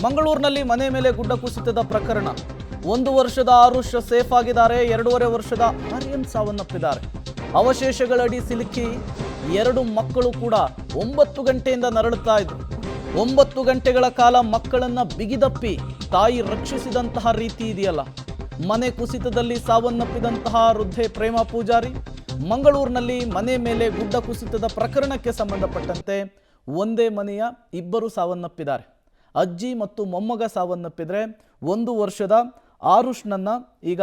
ಮಂಗಳೂರಿನಲ್ಲಿ ಮನೆ ಮೇಲೆ ಗುಡ್ಡ ಕುಸಿತದ ಪ್ರಕರಣ. 1 ವರ್ಷದ ಆರುಷ್ ಸೇಫ್ ಆಗಿದ್ದಾರೆ. 2.5 ವರ್ಷದ ಆರ್ಯನ್ ಸಾವನ್ನಪ್ಪಿದ್ದಾರೆ. ಅವಶೇಷಗಳಡಿ ಸಿಲುಕಿ 2 ಮಕ್ಕಳು ಕೂಡ 9 ಗಂಟೆಯಿಂದ ನರಳುತ್ತಾ ಇದ್ರು. 9 ಗಂಟೆಗಳ ಕಾಲ ಮಕ್ಕಳನ್ನ ಬಿಗಿದಪ್ಪಿ ತಾಯಿ ರಕ್ಷಿಸಿದಂತಹ ರೀತಿ ಇದೆಯಲ್ಲ. ಮನೆ ಕುಸಿತದಲ್ಲಿ ಸಾವನ್ನಪ್ಪಿದಂತಹ ವೃದ್ಧೆ ಪ್ರೇಮ ಪೂಜಾರಿ ಮಂಗಳೂರಿನಲ್ಲಿ ಮನೆ ಮೇಲೆ ಗುಡ್ಡ ಕುಸಿತದ ಪ್ರಕರಣಕ್ಕೆ ಸಂಬಂಧಪಟ್ಟಂತೆ ಒಂದೇ ಮನೆಯ 2 ಸಾವನ್ನಪ್ಪಿದ್ದಾರೆ. ಅಜ್ಜಿ ಮತ್ತು ಮೊಮ್ಮಗ ಸಾವನ್ನಪ್ಪಿದರೆ 1 ವರ್ಷದ ಆರುಷ್ನನ್ನ ಈಗ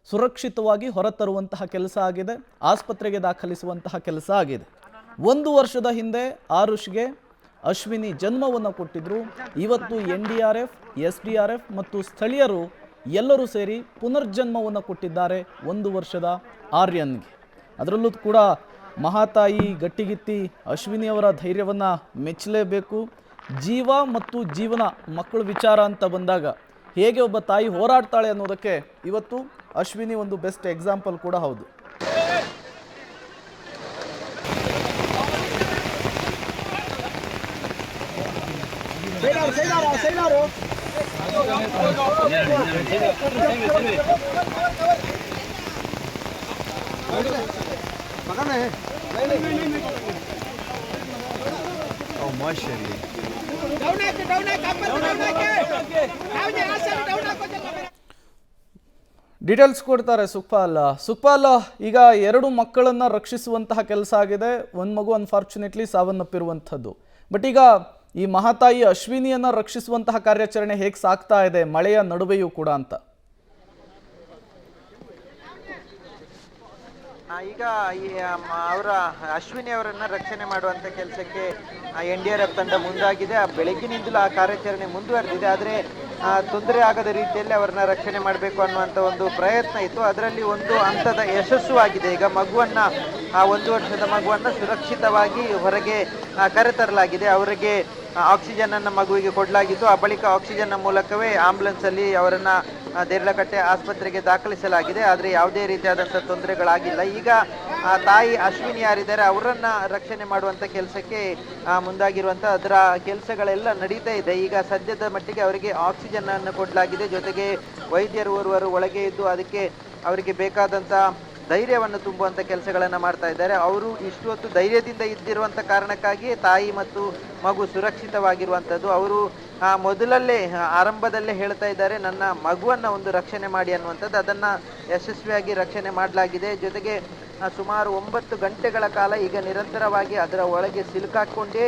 ಸುರಕ್ಷಿತವಾಗಿ ಹೊರತರುವಂತಹ ಕೆಲಸ ಆಗಿದೆ. ಆಸ್ಪತ್ರೆಗೆ ದಾಖಲಿಸುವಂತಹ ಕೆಲಸ ಆಗಿದೆ. 1 ವರ್ಷದ ಹಿಂದೆ ಆರುಷ್ಗೆ ಅಶ್ವಿನಿ ಜನ್ಮವನ್ನು ಕೊಟ್ಟಿದ್ರು. ಇವತ್ತು NDRF, SDRF ಮತ್ತು ಸ್ಥಳೀಯರು ಎಲ್ಲರೂ ಸೇರಿ ಪುನರ್ಜನ್ಮವನ್ನು ಕೊಟ್ಟಿದ್ದಾರೆ 1 ವರ್ಷದ ಆರ್ಯನ್ಗೆ. ಅದರಲ್ಲೂ ಕೂಡ ಮಹಾತಾಯಿ ಗಟ್ಟಿಗಿತ್ತಿ ಅಶ್ವಿನಿಯವರ ಧೈರ್ಯವನ್ನು ಮೆಚ್ಚಲೇಬೇಕು. ಜೀವ ಮತ್ತು ಜೀವನ ಮಕ್ಕಳ ವಿಚಾರ ಅಂತ ಬಂದಾಗ ಹೇಗೆ ಒಬ್ಬ ತಾಯಿ ಹೋರಾಡ್ತಾಳೆ ಅನ್ನೋದಕ್ಕೆ ಇವತ್ತು ಅಶ್ವಿನಿ ಒಂದು ಬೆಸ್ಟ್ ಎಕ್ಸಾಂಪಲ್ ಕೂಡ ಹೌದು. ಡೀಟೇಲ್ಸ್ ಕೊಡ್ತಾರೆ ಸುಖಪಾಲ್. ಈಗ 2 ಮಕ್ಕಳನ್ನ ರಕ್ಷಿಸುವಂತಹ ಕೆಲಸ ಆಗಿದೆ. ಒಂದು ಮಗು ಅನ್ಫಾರ್ಚುನೇಟ್ಲಿ ಸಾವನ್ನಪ್ಪಿರುವಂಥದ್ದು. ಬಟ್ ಈಗ ಈ ಮಹಾತಾಯಿ ಅಶ್ವಿನಿಯನ್ನ ರಕ್ಷಿಸುವಂತಹ ಕಾರ್ಯಾಚರಣೆ ಹೇಗೆ ಸಾಗ್ತಾ ಇದೆ ಮಳೆಯ ನಡುವೆಯೂ ಕೂಡ ಅಂತ? ಈಗ ಅವರ ಅಶ್ವಿನಿ ಅವರನ್ನ ರಕ್ಷಣೆ ಮಾಡುವಂತ ಕೆಲಸಕ್ಕೆ NDRF ತಂಡ ಮುಂದಾಗಿದೆ. ಬೆಳಗ್ಗಿನಿಂದಲೂ ಆ ಕಾರ್ಯಾಚರಣೆ ಮುಂದುವರೆದಿದೆ. ಆದರೆ ತೊಂದರೆ ಆಗದ ರೀತಿಯಲ್ಲಿ ಅವರನ್ನ ರಕ್ಷಣೆ ಮಾಡಬೇಕು ಅನ್ನುವಂಥ ಒಂದು ಪ್ರಯತ್ನ ಇತ್ತು. ಅದರಲ್ಲಿ ಒಂದು ಹಂತದ ಯಶಸ್ಸು ಆಗಿದೆ. ಈಗ ಮಗುವನ್ನ 1 ವರ್ಷದ ಮಗುವನ್ನ ಸುರಕ್ಷಿತವಾಗಿ ಹೊರಗೆ ಕರೆತರಲಾಗಿದೆ. ಅವರಿಗೆ ಆಕ್ಸಿಜನ್ ಅನ್ನ ಮಗುವಿಗೆ ಕೊಡಲಾಗಿತ್ತು. ಆ ಬಳಿಕ ಆಕ್ಸಿಜನ್ ಮೂಲಕವೇ ಆಂಬುಲೆನ್ಸ್ ಅಲ್ಲಿ ಅವರನ್ನ ದೇರ್ಲಕಟ್ಟೆ ಆಸ್ಪತ್ರೆಗೆ ದಾಖಲಿಸಲಾಗಿದೆ. ಆದರೆ ಯಾವುದೇ ರೀತಿಯಾದಂಥ ತೊಂದರೆಗಳಾಗಿಲ್ಲ. ಈಗ ತಾಯಿ ಅಶ್ವಿನಿ ಯಾರಿದ್ದಾರೆ ಅವರನ್ನ ರಕ್ಷಣೆ ಮಾಡುವಂತ ಕೆಲಸಕ್ಕೆ ಮುಂದಾಗಿರುವಂತ ಅದರ ಕೆಲಸಗಳೆಲ್ಲ ನಡೀತಾ ಇದೆ. ಈಗ ಸದ್ಯದ ಮಟ್ಟಿಗೆ ಅವರಿಗೆ ಆಕ್ಸಿಜನ್ ಅನ್ನು ಕೊಡಲಾಗಿದೆ. ಜೊತೆಗೆ ವೈದ್ಯರು ಓರ್ವರು ಒಳಗೆ ಇದ್ದು ಅದಕ್ಕೆ ಅವರಿಗೆ ಬೇಕಾದಂತ ಧೈರ್ಯವನ್ನು ತುಂಬುವಂತ ಕೆಲಸಗಳನ್ನ ಮಾಡ್ತಾ ಇದ್ದಾರೆ. ಅವರು ಇಷ್ಟು ಹೊತ್ತು ಧೈರ್ಯದಿಂದ ಇದ್ದಿರುವಂತ ಕಾರಣಕ್ಕಾಗಿಯೇ ತಾಯಿ ಮತ್ತು ಮಗು ಸುರಕ್ಷಿತವಾಗಿರುವಂಥದ್ದು. ಅವರು ಮೊದಲಲ್ಲೇ ಆರಂಭದಲ್ಲೇ ಹೇಳ್ತಾ ಇದ್ದಾರೆ, ನನ್ನ ಮಗುವನ್ನ ಒಂದು ರಕ್ಷಣೆ ಮಾಡಿ ಅನ್ನುವಂಥದ್ದು. ಅದನ್ನ ಯಶಸ್ವಿಯಾಗಿ ರಕ್ಷಣೆ ಮಾಡಲಾಗಿದೆ. ಜೊತೆಗೆ ಸುಮಾರು 9 ಗಂಟೆಗಳ ಕಾಲ ಈಗ ನಿರಂತರವಾಗಿ ಅದರ ಒಳಗೆ ಸಿಲುಕಾಕೊಂಡೇ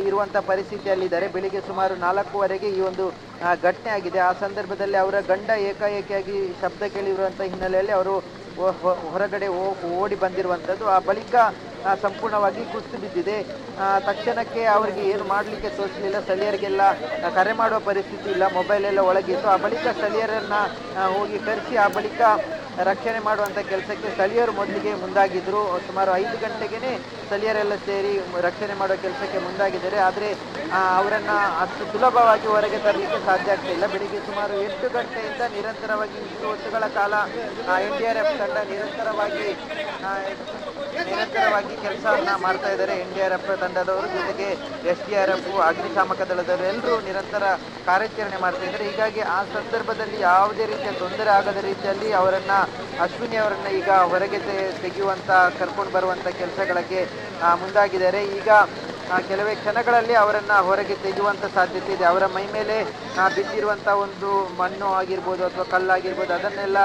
ಇರುವಂತ ಪರಿಸ್ಥಿತಿಯಲ್ಲಿದ್ದಾರೆ. ಬೆಳಿಗ್ಗೆ ಸುಮಾರು 4:15ಗೆ ಈ ಒಂದು ಘಟನೆ ಆಗಿದೆ. ಆ ಸಂದರ್ಭದಲ್ಲಿ ಅವರ ಗಂಡ ಏಕಾಏಕಿಯಾಗಿ ಶಬ್ದ ಕೇಳಿರುವಂತ ಹಿನ್ನೆಲೆಯಲ್ಲಿ ಅವರು ಹೊರಗಡೆ ಓಡಿ ಬಂದಿರುವಂಥದ್ದು. ಆ ಬಳಿಕ ಸಂಪೂರ್ಣವಾಗಿ ಕುಸಿದು ಬಿದ್ದಿದೆ. ತಕ್ಷಣಕ್ಕೆ ಅವರಿಗೆ ಏನು ಮಾಡಲಿಕ್ಕೆ ತೋಚಲಿಲ್ಲ. ಸ್ಥಳೀಯರಿಗೆಲ್ಲ ಕರೆ ಮಾಡುವ ಪರಿಸ್ಥಿತಿ ಇಲ್ಲ, ಮೊಬೈಲ್ ಎಲ್ಲ ಒಳಗಿತ್ತು. ಆ ಬಳಿಕ ಸ್ಥಳೀಯರನ್ನ ಹೋಗಿ ಕರೆಸಿ ಆ ಬಳಿಕ ರಕ್ಷಣೆ ಮಾಡುವಂಥ ಕೆಲಸಕ್ಕೆ ಸ್ಥಳೀಯರು ಮೊದಲಿಗೆ ಮುಂದಾಗಿದ್ದರು. ಸುಮಾರು 5 ಗಂಟೆಗೆ ಸ್ಥಳೀಯರೆಲ್ಲ ಸೇರಿ ರಕ್ಷಣೆ ಮಾಡುವ ಕೆಲಸಕ್ಕೆ ಮುಂದಾಗಿದ್ದಾರೆ. ಆದರೆ ಅವರನ್ನು ಅಷ್ಟು ಸುಲಭವಾಗಿ ಹೊರಗೆ ತರಲಿಕ್ಕೆ ಸಾಧ್ಯ ಆಗ್ತಿಲ್ಲ. ಬೆಳಿಗ್ಗೆ ಸುಮಾರು 8 ಗಂಟೆಯಿಂದ ನಿರಂತರವಾಗಿ ಇಷ್ಟು ಹೊತ್ತುಗಳ ಕಾಲ NDRF ತಂಡ ನಿರಂತರವಾಗಿ ಕೆಲಸವನ್ನ ಮಾಡ್ತಾ ಇದ್ದಾರೆ. NDRF ತಂಡದವರು ಜೊತೆಗೆ SDRF, ಅಗ್ನಿಶಾಮಕ ದಳದವರು ಎಲ್ಲರೂ ನಿರಂತರ ಕಾರ್ಯಾಚರಣೆ ಮಾಡ್ತಾ ಇದ್ದಾರೆ. ಹೀಗಾಗಿ ಆ ಸಂದರ್ಭದಲ್ಲಿ ಯಾವುದೇ ರೀತಿಯ ತೊಂದರೆ ಆಗದ ರೀತಿಯಲ್ಲಿ ಅಶ್ವಿನಿ ಅವರನ್ನ ಈಗ ಹೊರಗೆ ತೆಗೆಯುವಂತ ಕರ್ಕೊಂಡು ಬರುವಂತ ಕೆಲಸಗಳಿಗೆ ಮುಂದಾಗಿದ್ದಾರೆ. ಈಗ ಕೆಲವೇ ಕ್ಷಣಗಳಲ್ಲಿ ಅವರನ್ನ ಹೊರಗೆ ತೆಗೆಯುವಂತ ಸಾಧ್ಯತೆ ಇದೆ. ಅವರ ಮೈ ಮೇಲೆ ಬಿದ್ದಿರುವಂತ ಒಂದು ಮಣ್ಣು ಆಗಿರ್ಬೋದು ಅಥವಾ ಕಲ್ಲಾಗಿರ್ಬೋದು ಅದನ್ನೆಲ್ಲ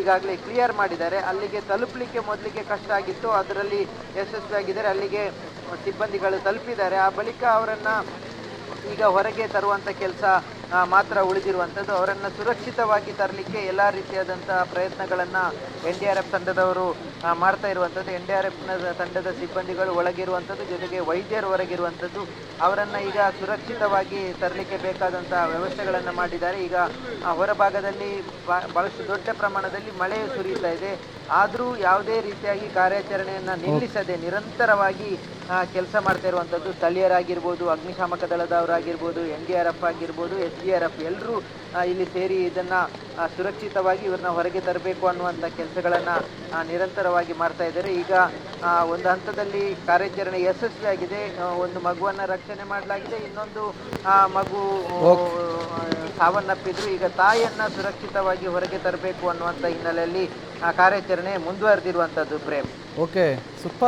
ಈಗಾಗಲೇ ಕ್ಲಿಯರ್ ಮಾಡಿದ್ದಾರೆ. ಅಲ್ಲಿಗೆ ತಲುಪಲಿಕ್ಕೆ ಮೊದಲಿಗೆ ಕಷ್ಟ ಆಗಿತ್ತು, ಅದರಲ್ಲಿ ಯಶಸ್ವಿಯಾಗಿದ್ದಾರೆ. ಅಲ್ಲಿಗೆ ಸಿಬ್ಬಂದಿಗಳು ತಲುಪಿದ್ದಾರೆ. ಆ ಬಳಿಕ ಅವರನ್ನ ಈಗ ಹೊರಗೆ ತರುವಂತ ಕೆಲಸ ಮಾತ್ರ ಉಳಿದಿರುವಂಥದ್ದು. ಅವರನ್ನು ಸುರಕ್ಷಿತವಾಗಿ ತರಲಿಕ್ಕೆ ಎಲ್ಲ ರೀತಿಯಾದಂತಹ ಪ್ರಯತ್ನಗಳನ್ನ NDRF ತಂಡದವರು ಮಾಡ್ತಾ ಇರುವಂಥದ್ದು. NDRF ತಂಡದ ಸಿಬ್ಬಂದಿಗಳು ಒಳಗಿರುವಂಥದ್ದು, ಜೊತೆಗೆ ವೈದ್ಯರು ಹೊರಗಿರುವಂಥದ್ದು. ಅವರನ್ನ ಈಗ ಸುರಕ್ಷಿತವಾಗಿ ತರಲಿಕ್ಕೆ ಬೇಕಾದಂತಹ ವ್ಯವಸ್ಥೆಗಳನ್ನು ಮಾಡಿದ್ದಾರೆ. ಈಗ ಹೊರಭಾಗದಲ್ಲಿ ಬಹಳಷ್ಟು ದೊಡ್ಡ ಪ್ರಮಾಣದಲ್ಲಿ ಮಳೆ ಸುರಿಯುತ್ತಾ ಇದೆ. ಆದರೂ ಯಾವುದೇ ರೀತಿಯಾಗಿ ಕಾರ್ಯಾಚರಣೆಯನ್ನ ನಿಲ್ಲಿಸದೆ ನಿರಂತರವಾಗಿ ಕೆಲಸ ಮಾಡ್ತಾ ಇರುವಂಥದ್ದು. ಸ್ಥಳೀಯರಾಗಿರ್ಬೋದು, ಅಗ್ನಿಶಾಮಕ ದಳದವರಾಗಿರ್ಬೋದು, NDRF ಆಗಿರ್ಬೋದು, SDRF ಎಲ್ಲರೂ ಇಲ್ಲಿ ಸೇರಿ ಇದನ್ನ ಸುರಕ್ಷಿತವಾಗಿ ಇವ್ರನ್ನ ಹೊರಗೆ ತರಬೇಕು ಅನ್ನುವಂಥ ಕೆಲಸಗಳನ್ನ ನಿರಂತರವಾಗಿ ಮಾಡ್ತಾ ಇದ್ದಾರೆ. ಈಗ ಒಂದು ಹಂತದಲ್ಲಿ ಕಾರ್ಯಾಚರಣೆ ಯಶಸ್ವಿಯಾಗಿದೆ. ಒಂದು ಮಗುವನ್ನ ರಕ್ಷಣೆ ಮಾಡಲಾಗಿದೆ, ಇನ್ನೊಂದು ಮಗು ಸಾವನ್ನಪ್ಪಿದ್ರು. ಈಗ ತಾಯಿಯನ್ನ ಸುರಕ್ಷಿತವಾಗಿ ಹೊರಗೆ ತರಬೇಕು ಅನ್ನುವಂಥ ಹಿನ್ನೆಲೆಯಲ್ಲಿ ಕಾರ್ಯಾಚರಣೆ ಮುಂದುವರೆದಿರುವಂಥದ್ದು ಪ್ರೇಮ್. Okay, super.